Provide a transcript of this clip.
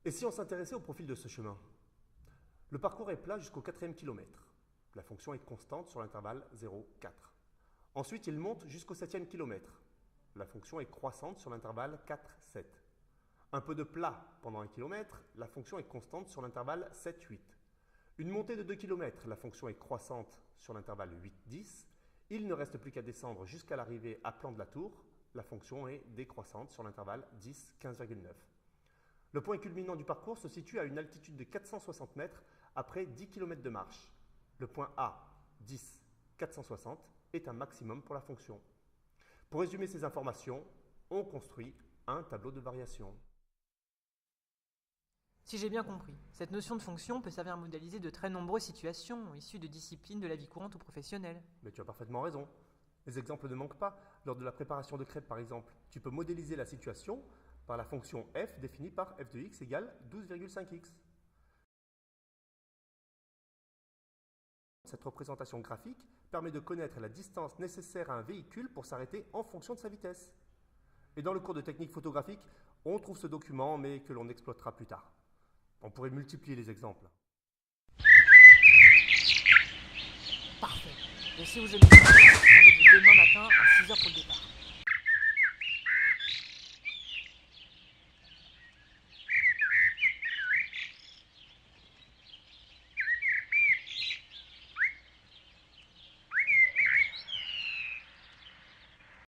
Et si on s'intéressait au profil de ce chemin? Le parcours est plat jusqu'au 4e kilomètre. La fonction est constante sur l'intervalle 0,4. Ensuite, il monte jusqu'au 7e kilomètre. La fonction est croissante sur l'intervalle 4,7. Un peu de plat pendant 1 km, la fonction est constante sur l'intervalle 7,8. Une montée de 2 km, la fonction est croissante sur l'intervalle 8,10. Il ne reste plus qu'à descendre jusqu'à l'arrivée à Plan de la Tour. La fonction est décroissante sur l'intervalle 10, 15,9. Le point culminant du parcours se situe à une altitude de 460 mètres après 10 km de marche. Le point A, 10, 460, est un maximum pour la fonction. Pour résumer ces informations, on construit un tableau de variation. Si j'ai bien compris, cette notion de fonction peut servir à modéliser de très nombreuses situations issues de disciplines de la vie courante ou professionnelle. Mais tu as parfaitement raison. Les exemples ne manquent pas. Lors de la préparation de crêpes, par exemple, tu peux modéliser la situation par la fonction f définie par f de x égale 12,5x. Cette représentation graphique permet de connaître la distance nécessaire à un véhicule pour s'arrêter en fonction de sa vitesse. Et dans le cours de technique photographique, on trouve ce document, mais que l'on exploitera plus tard. On pourrait multiplier les exemples. Parfait. Je sais où je me trouve. Rendez-vous demain matin à 6h pour le départ.